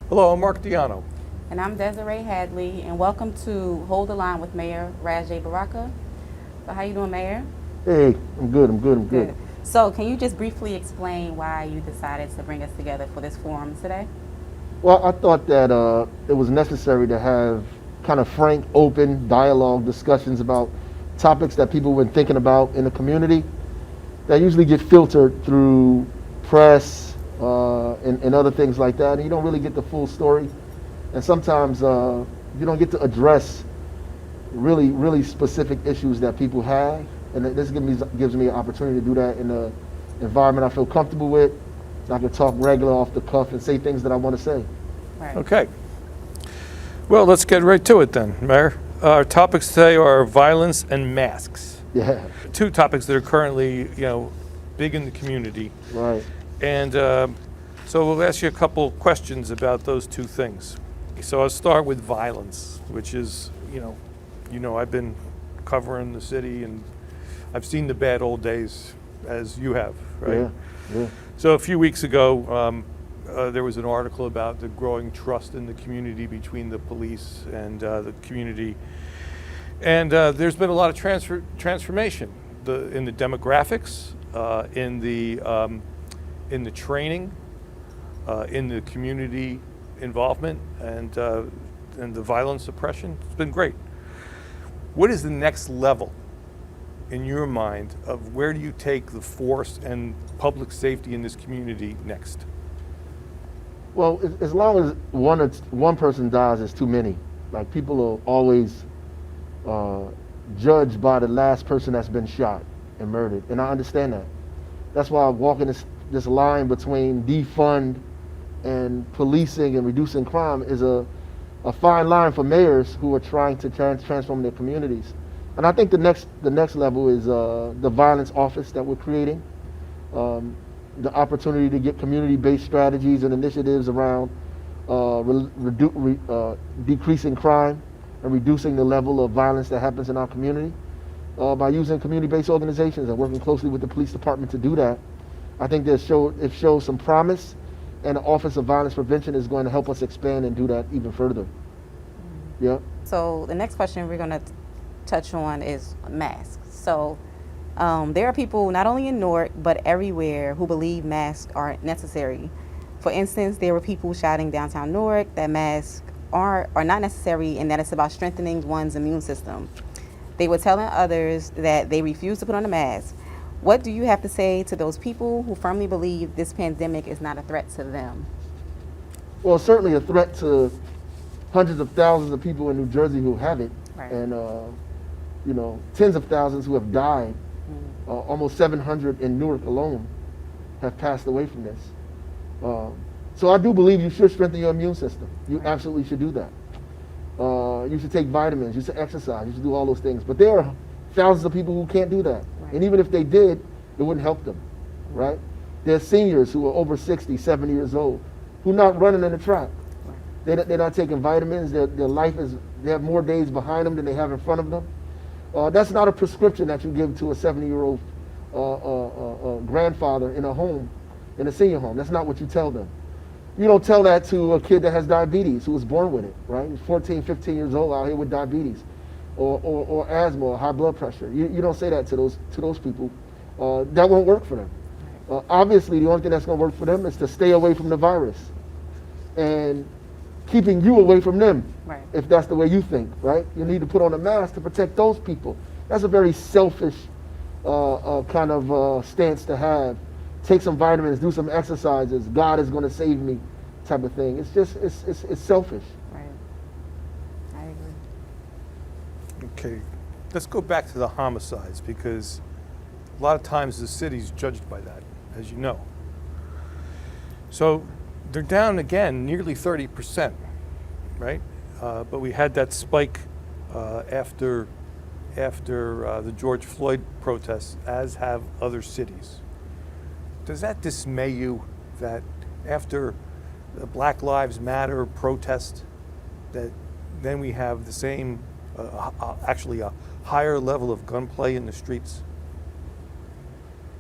Hello, I'm Mark Diano. And I'm Desiree Hadley, and welcome to Hold the Line with Mayor Baraka. So how you doing, Mayor? Hey, I'm good. Good. So can you just briefly explain why you decided to bring us together for this forum today? Well, I thought that it was necessary to have kind of frank, open dialogue discussions about topics that people have been thinking about in the community that usually get filtered through press and other things like that. And you don't really get the full story. And sometimes you don't get to address really specific issues that people have. And this gives me an opportunity to do that in an environment I feel comfortable with. I can talk regular off the cuff and say things that I want to say. Right. Okay. Well, let's get right to it then, Mayor. Our topics today are violence and masks. Yeah, Two topics that are currently, big in the community. right. And so we'll ask you a couple questions about those two things. So I'll start with violence, which is, I've been covering the city and I've seen the bad old days as you have, right? Yeah. So a few weeks ago, there was an article about the growing trust in the community between the police and the community. And there's been a lot of transformation in the demographics, in the training, in the community involvement, and the violence suppression. It's been great. What is the next level in your mind of where do you take the force and public safety in this community next? Well, as long as one person dies, it's too many. Like, people are always judged by the last person that's been shot and murdered, and I understand that. That's why I'm walking this line between defund and policing and reducing crime is a fine line for mayors who are trying to transform their communities. And I think the next level is the violence office that we're creating, the opportunity to get community-based strategies and initiatives around decreasing crime and reducing the level of violence that happens in our community by using community-based organizations and working closely with the police department to do that. I think it shows some promise, and the Office of Violence Prevention is going to help us expand and do that even further. Yeah. So the next question we're going to touch on is masks. So there are people not only in Newark but everywhere who believe masks aren't necessary. For instance, there were people shouting downtown Newark that masks are not necessary and that it's about strengthening one's immune system. They were telling others that they refuse to put on a mask. What do you have to say to those people who firmly believe this pandemic is not a threat to them? Well, certainly a threat to hundreds of thousands of people in New Jersey who have it, Right. and tens of thousands who have died. Almost 700 in Newark alone have passed away from this. So I do believe you should strengthen your immune system. You Right. absolutely should do that. You should take vitamins. You should exercise. You should do all those things. But there are thousands of people who can't do that. Right. And even if they did, it wouldn't help them, right? There are seniors who are over 60, 70 years old who are not running in the track. Right. They're not taking vitamins. Their life they have more days behind them than they have in front of them. That's not a prescription that you give to a 70-year-old grandfather in a home, in a senior home. That's not what you tell them. You don't tell that to a kid that has diabetes who was born with it, right? He's 14, 15 years old out here with diabetes or asthma or high blood pressure. You don't say that to those people. That won't work for them. Obviously, the only thing that's going to work for them is to stay away from the virus and keeping you away from them. Right. If that's the way you think, right? You need to put on a mask to protect those people. That's a very selfish kind of stance to have. Take some vitamins, do some exercises. God is going to save me, type of thing. It's just it's selfish. Right. I agree. Okay, let's go back to the homicides because a lot of times the city's judged by that, as you know. So they're down again nearly 30%, right? But we had that spike after the George Floyd protests, as have other cities. Does that dismay you that after the Black Lives Matter protest, that then we have the same, actually a higher level of gunplay in the streets?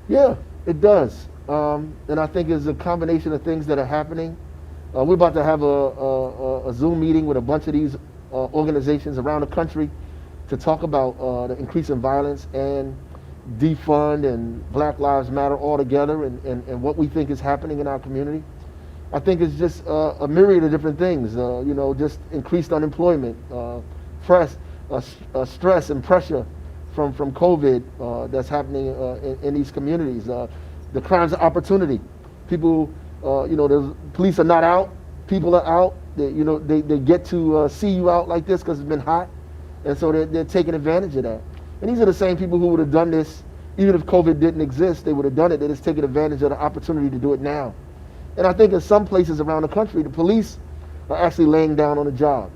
Yeah, it does. And I think it's a combination of things that are happening. We're about to have a Zoom meeting with a bunch of these organizations around the country to talk about the increase in violence and defund and Black Lives Matter all together and what we think is happening in our community. I think it's just a myriad of different things, just increased unemployment, stress and pressure from COVID that's happening in these communities. The crimes of opportunity. People, the police are not out, people are out. They get to see you out like this because it's been hot, and so they're taking advantage of that. And these are the same people who would have done this even if COVID didn't exist. They would have done it. They're just taking advantage of the opportunity to do it now. And I think in some places around the country, the police are actually laying down on the job.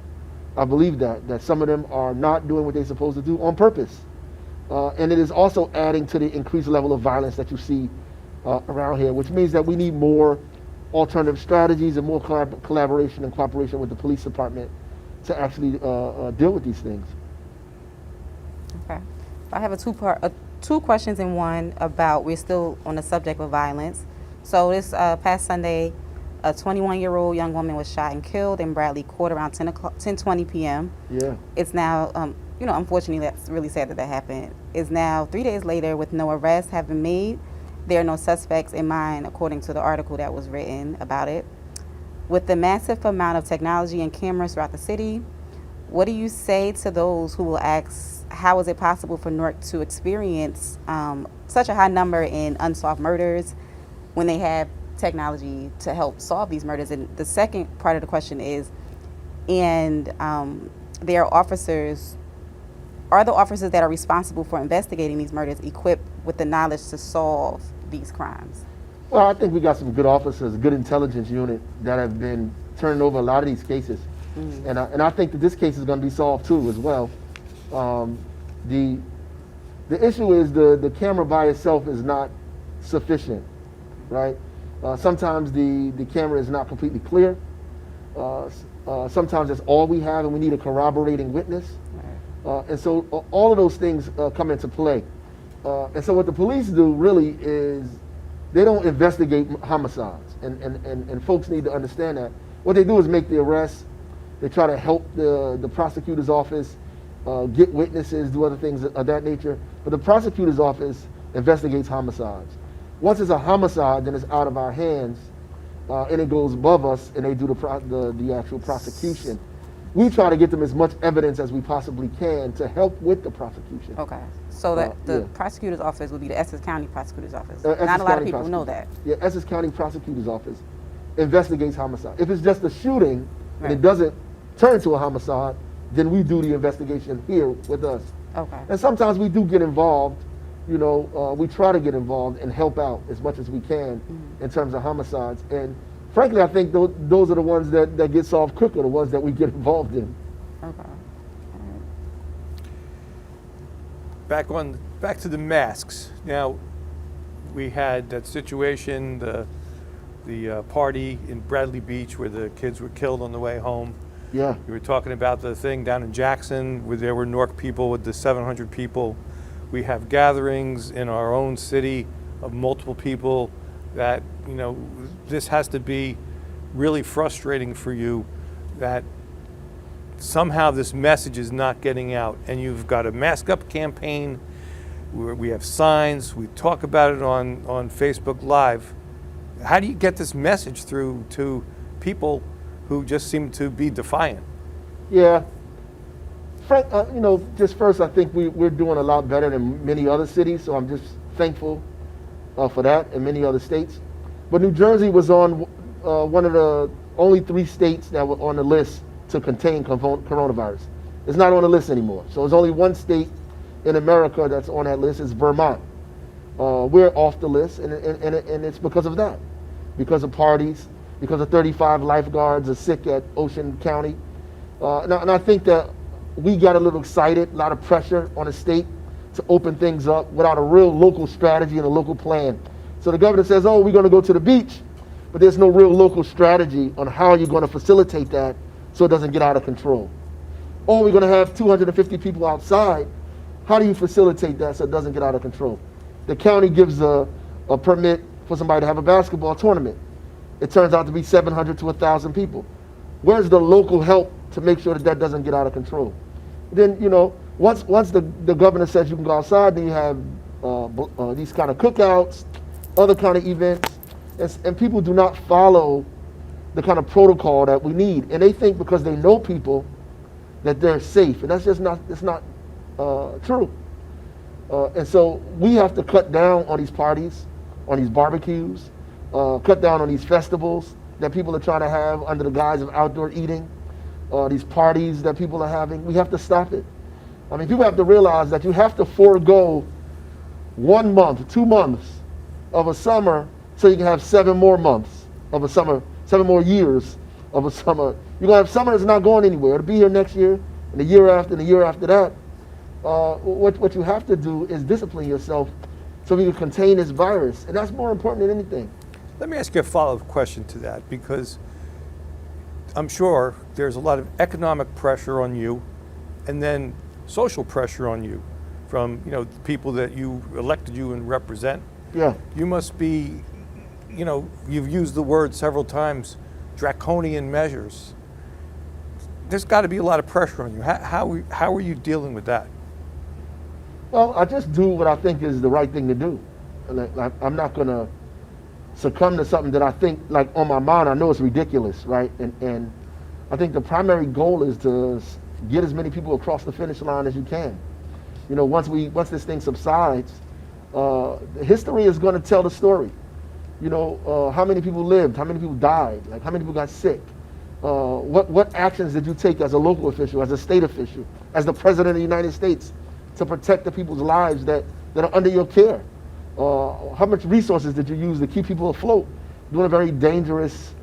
I believe that some of them are not doing what they're supposed to do on purpose. And it is also adding to the increased level of violence that you see around here, which means that we need more alternative strategies and more collaboration and cooperation with the police department to actually deal with these things. Okay. I have two questions in one about, we're still on the subject of violence. So this past Sunday, a 21-year-old young woman was shot and killed in Bradley Court around 10:20 p.m. Yeah. It's now, unfortunately, that's really sad that happened. It's now 3 days later with no arrests have been made. There are no suspects in mind, according to the article that was written about it. With the massive amount of technology and cameras throughout the city, what do you say to those who will ask, how is it possible for Newark to experience such a high number in unsolved murders when they have technology to help solve these murders? And the second part of the question is, there are officers, are the officers that are responsible for investigating these murders equipped with the knowledge to solve these crimes? Well, I think we got some good officers, a good intelligence unit that have been turning over a lot of these cases. And I think that this case is going to be solved too as well. The issue is the camera by itself is not sufficient, right? Sometimes the camera is not completely clear. Sometimes that's all we have and we need a corroborating witness. And so all of those things come into play. And so what the police do really is they don't investigate homicides. And folks need to understand that. What they do is make the arrests. They try to help the prosecutor's office get witnesses, do other things of that nature. But the prosecutor's office investigates homicides. Once it's a homicide, then it's out of our hands, and it goes above us, and they do the actual prosecution. We try to get them as much evidence as we possibly can to help with the prosecution. Okay, so that the prosecutor's office would be the Essex County Prosecutor's Office. Not a lot of people know that. Yeah, Essex County Prosecutor's Office investigates homicide. If it's just a shooting and it doesn't turn to a homicide, then we do the investigation here with us. Okay. And sometimes we do get involved. We try to get involved and help out as much as we can in terms of homicides. And frankly, I think those are the ones that get solved quicker, the ones that we get involved in. Okay. Back to the masks. Now, we had that situation, the party in Bradley Beach where the kids were killed on the way home. Yeah. You were talking about the thing down in Jackson where there were Newark people with the 700 people. We have gatherings in our own city of multiple people that, this has to be really frustrating for you that somehow this message is not getting out. And you've got a mask up campaign, we have signs, we talk about it on Facebook Live. How do you get this message through to people who just seem to be defiant? Yeah. Frank, just first, I think we're doing a lot better than many other cities, so I'm just thankful for that, and many other states. But New Jersey was on one of the only 3 states that were on the list to contain coronavirus. It's not on the list anymore. So there's only one state in America that's on that list. It's Vermont. We're off the list, and it's because of that, because of parties, because of 35 lifeguards are sick at Ocean County. And I think that we got a little excited, a lot of pressure on the state to open things up without a real local strategy and a local plan. So the governor says, oh, we're going to go to the beach, but there's no real local strategy on how you're going to facilitate that so it doesn't get out of control. Or we're going to have 250 people outside. How do you facilitate that so it doesn't get out of control? The county gives a permit for somebody to have a basketball tournament. it turns out to be 700 to 1,000 people. Where's the local help to make sure that that doesn't get out of control? Then, once the governor says you can go outside, then you have these kind of cookouts, other kind of events, and people do not follow the kind of protocol that we need. And they think because they know people that they're safe, and that's just not, it's not true. And so we have to cut down on these parties, on these barbecues, cut down on these festivals that people are trying to have under the guise of outdoor eating, these parties that people are having. We have to stop it. I mean, people have to realize that you have to forego 1 month, 2 months of a summer so you can have 7 more months of a summer, 7 more years of a summer. You're going to have summer that's not going anywhere. It'll be here next year, and the year after, and the year after that. What you have to do is discipline yourself so we can contain this virus, and that's more important than anything. Let me ask you a follow-up question to that, because I'm sure there's a lot of economic pressure on you, and then social pressure on you from people that you elected you and represent. Yeah. You must be, you've used the word several times, draconian measures. There's got to be a lot of pressure on you. How are you dealing with that? Well, I just do what I think is the right thing to do. I'm not going to succumb to something that I think, like, on my mind, I know it's ridiculous, right? And I think the primary goal is to get as many people across the finish line as you can. Once this thing subsides, history is going to tell the story. How many people lived, how many people died, like how many people got sick. What actions did you take as a local official, as a state official, as the president of the United States to protect the people's lives that are under your care? How much resources did you use to keep people afloat during a very dangerous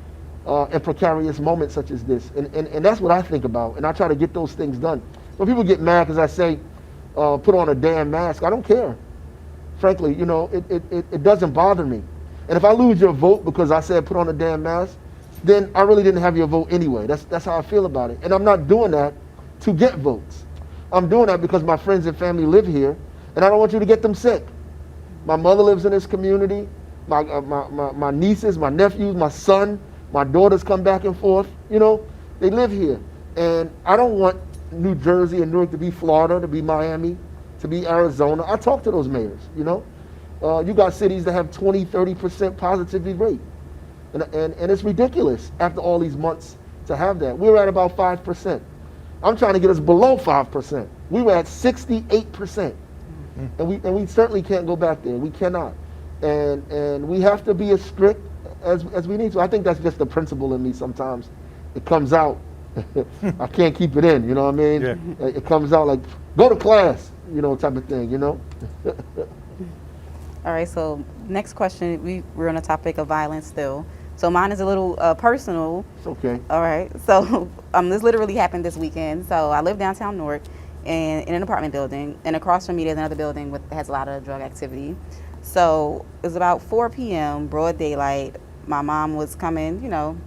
and precarious moment such as this? And that's what I think about, and I try to get those things done. When people get mad because I say, put on a damn mask, I don't care. Frankly, it doesn't bother me. And if I lose your vote because I said put on a damn mask, then I really didn't have your vote anyway. That's how I feel about it. And I'm not doing that to get votes. I'm doing that because my friends and family live here, and I don't want you to get them sick. My mother lives in this community. My nieces, my nephews, my son, my daughters come back and forth. They live here. And I don't want New Jersey and Newark to be Florida, to be Miami, to be Arizona. I talk to those mayors, You got cities that have 20, 30% positivity rate. And it's ridiculous after all these months to have that. We're at about 5%. I'm trying to get us below 5%. We were at 68%. And we certainly can't go back there. We cannot. And we have to be as strict as we need to. I think that's just the principle in me sometimes. It comes out. I can't keep it in, you know what I mean? Yeah. It comes out like, go to class, type of thing, All right, so next question, we're on the topic of violence still. So mine is a little personal. It's okay. All right, so this literally happened this weekend. So I live downtown Newark in an apartment building, and across from me there's another building that has a lot of drug activity. So it was about 4 p.m., broad daylight. My mom was coming,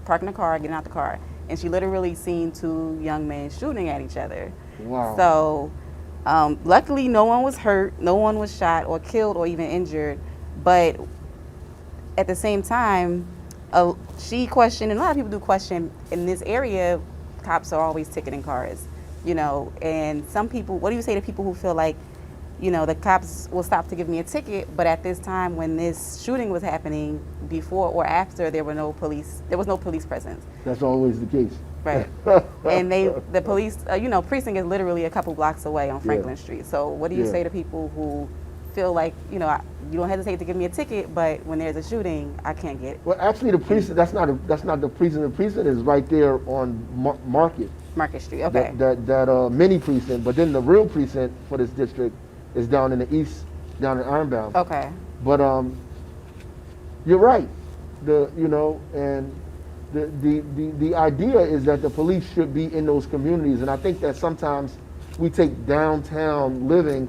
parking the car, getting out the car, and she literally seen 2 young men shooting at each other. Wow. So luckily no one was hurt, no one was shot or killed or even injured, but at the same time, she questioned, and a lot of people do question, in this area, cops are always ticketing cars, and some people, what do you say to people who feel like, the cops will stop to give me a ticket, but at this time when this shooting was happening, before or after, there was no police presence. That's always the case. Right. And the police, precinct is literally a couple blocks away on Franklin Street. So what do you say to people who feel like, you don't hesitate to give me a ticket, but when there's a shooting, I can't get it? Well, actually, the precinct, that's not the precinct. The precinct is right there on Market Street. Okay. That mini precinct, but then the real precinct for this district is down in the east, down in Ironbound. Okay. But you're right. And the idea is that the police should be in those communities, and I think that sometimes we take downtown living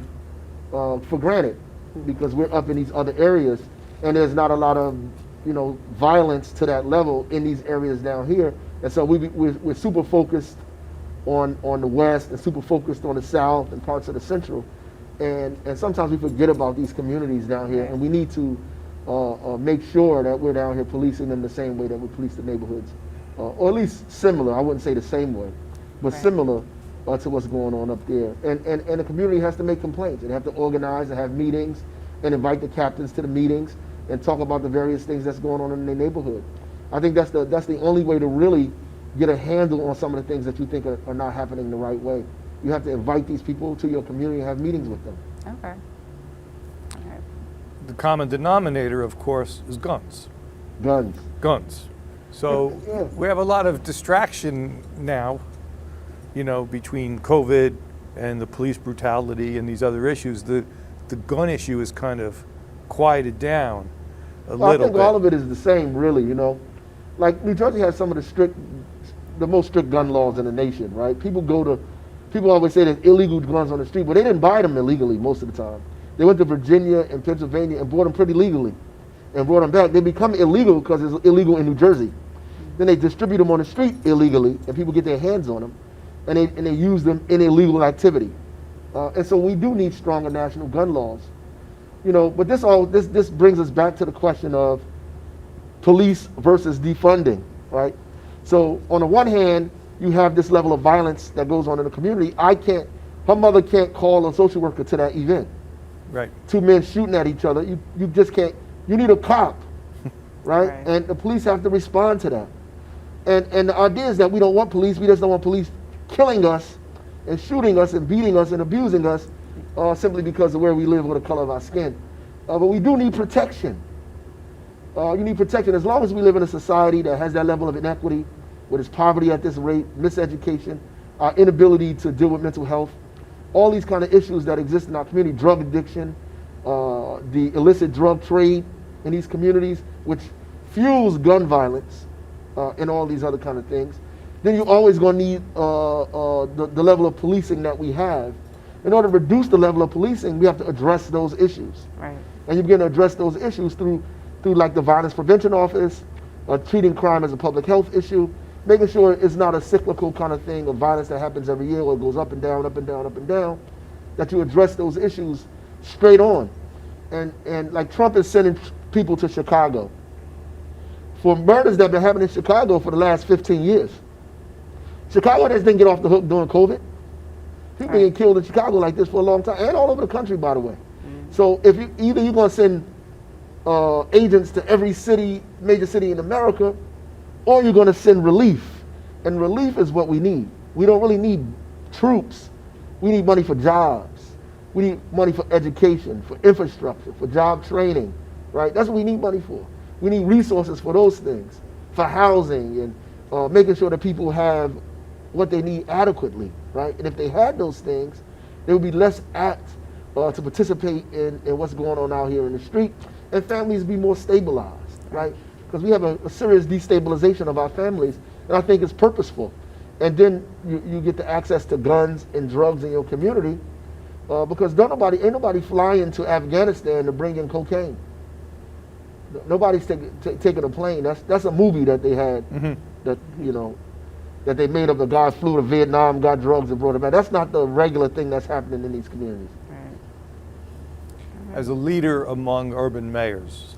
for granted because we're up in these other areas, and there's not a lot of violence to that level in these areas down here, and so we're super focused on the west and super focused on the south and parts of the central, and sometimes we forget about these communities down here, and we need to make sure that we're down here policing them the same way that we police the neighborhoods, or at least similar. I wouldn't say the same way, but Right. similar to what's going on up there. And the community has to make complaints. They have to organize and have meetings and invite the captains to the meetings and talk about the various things that's going on in their neighborhood. I think that's the only way to really get a handle on some of the things that you think are not happening the right way. You have to invite these people to your community and have meetings with them. Okay. All right. The common denominator, of course, is guns. Guns. Guns. So Yeah. we have a lot of distraction now, between COVID and the police brutality and these other issues. The gun issue is kind of quieted down a Well, little I think bit. all of it is the same, really. Like New Jersey has some of the most strict gun laws in the nation, right? People always say there's illegal guns on the street, but they didn't buy them illegally most of the time. They went to Virginia and Pennsylvania and bought them pretty legally, and brought them back. They become illegal because it's illegal in New Jersey. Then they distribute them on the street illegally, and people get their hands on them, and they use them in illegal activity. And so we do need stronger national gun laws. But this brings us back to the question of police versus defunding, right? So on the one hand, you have this level of violence that goes on in the community. Her mother can't call a social worker to that event. Right. Two men shooting at each other. You just can't. You need a cop, right? Right. And the police have to respond to that. And the idea is that we don't want police. We just don't want police killing us and shooting us and beating us and abusing us simply because of where we live or the color of our skin. But we do need protection. You need protection as long as we live in a society that has that level of inequity, where there's poverty at this rate, miseducation, our inability to deal with mental health, all these kind of issues that exist in our community, drug addiction, the illicit drug trade in these communities, which fuels gun violence and all these other kind of things. Then you're always going to need the level of policing that we have. In order to reduce the level of policing, we have to address those issues. Right. And you begin to address those issues through like the Violence Prevention Office, treating crime as a public health issue, making sure it's not a cyclical kind of thing of violence that happens every year or it goes up and down, up and down, up and down, that you address those issues straight on. And like Trump is sending people to Chicago for murders that have been happening in Chicago for the last 15 years. Chicago just didn't get off the hook during COVID. People Right. get killed in Chicago like this for a long time, and all over the country, by the way. So if you're going to send agents to every major city in America, or you're going to send relief. And relief is what we need. We don't really need troops. We need money for jobs. We need money for education, for infrastructure, for job training, right? That's what we need money for. We need resources for those things, for housing and making sure that people have what they need adequately, right? And if they had those things, they would be less apt to participate in what's going on out here in the street, and families would be more stabilized, right? Because we have a serious destabilization of our families, and I think it's purposeful. And then you get the access to guns and drugs in your community, because ain't nobody flying to Afghanistan to bring in cocaine. Nobody's taking a plane. That's a movie that they had, that they made up. The guys flew to Vietnam, got drugs, and brought it back. That's not the regular thing that's happening in these communities. As a leader among urban mayors,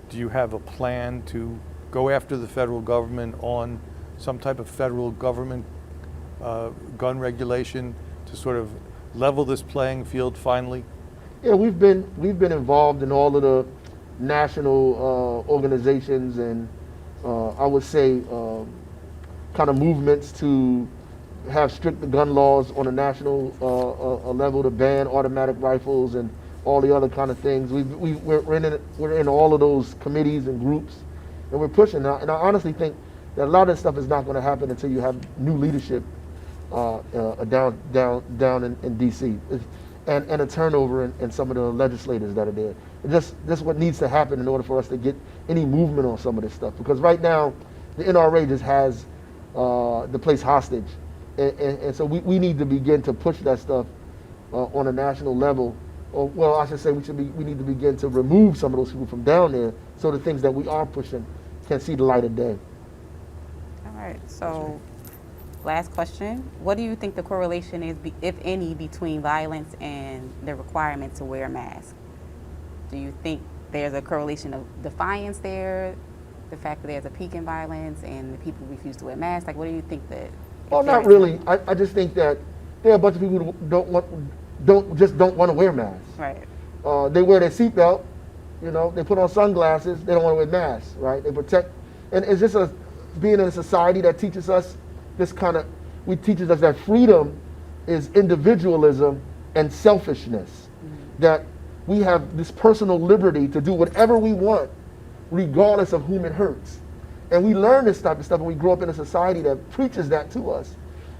do you have a plan to go after the federal government on some type of federal government gun regulation to sort of level this playing field finally? Yeah, we've been involved in all of the national organizations and I would say kind of movements to have strict gun laws on a national level to ban automatic rifles and all the other kind of things. We're in all of those committees and groups, and we're pushing now. And I honestly think that a lot of this stuff is not going to happen until you have new leadership down in D.C. and a turnover in some of the legislators that are there. That's what needs to happen in order for us to get any movement on some of this stuff. Because right now, the NRA just has the place hostage, and so we need to begin to push that stuff on a national level. Or, well, I should say we need to begin to remove some of those people from down there, so the things that we are pushing can see the light of day. All right. So, last question: what do you think the correlation is, if any, between violence and the requirement to wear a mask? Do you think there's a correlation of defiance there, the fact that there's a peak in violence and the people refuse to wear masks? Like, what do you think that? Well, not really. I just think that there are a bunch of people who don't want to wear masks. Right. They wear their seatbelt, you know, they put on sunglasses, they don't want to wear masks, right? They protect, and it's just being in a society that teaches us teaches us that freedom is individualism and selfishness. That we have this personal liberty to do whatever we want, regardless of whom it hurts. And we learn this type of stuff when we grow up in a society that preaches that to us.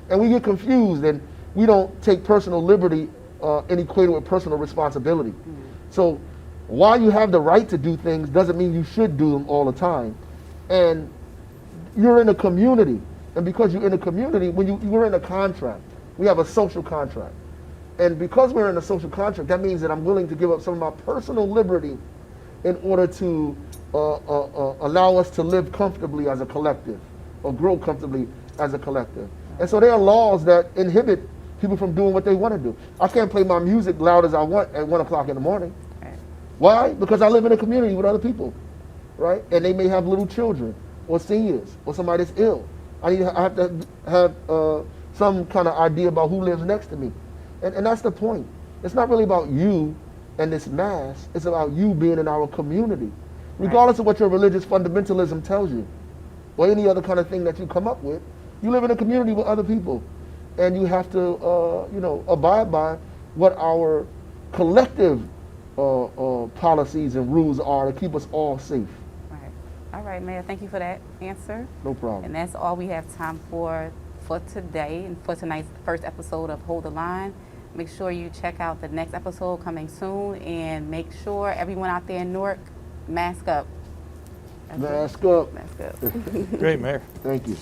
And we get confused and we don't take personal liberty and equate it with personal responsibility. So while you have the right to do things doesn't mean you should do them all the time. And you're in a community. And because you're in a community, we're in a contract. We have a social contract. And because we're in a social contract, that means that I'm willing to give up some of my personal liberty in order to allow us to live comfortably as a collective, or grow comfortably as a collective. And so there are laws that inhibit people from doing what they want to do. I can't play my music loud as I want at 1 o'clock in the morning. Right. Why? Because I live in a community with other people, right? And they may have little children, or seniors, or somebody that's ill. I have to have some kind of idea about who lives next to me. And that's the point. It's not really about you and this mass. It's about you being in our community. Regardless of what your religious fundamentalism tells you, or any other kind of thing that you come up with, you live in a community with other people. And you have to, abide by what our collective policies and rules are to keep us all safe. Right. All right, Mayor, thank you for that answer. No problem. And that's all we have time for today and for tonight's first episode of Hold the Line. Make sure you check out the next episode coming soon, and make sure everyone out there in Newark, mask up. Mask up. Mask up. Great, Mayor. Thank you.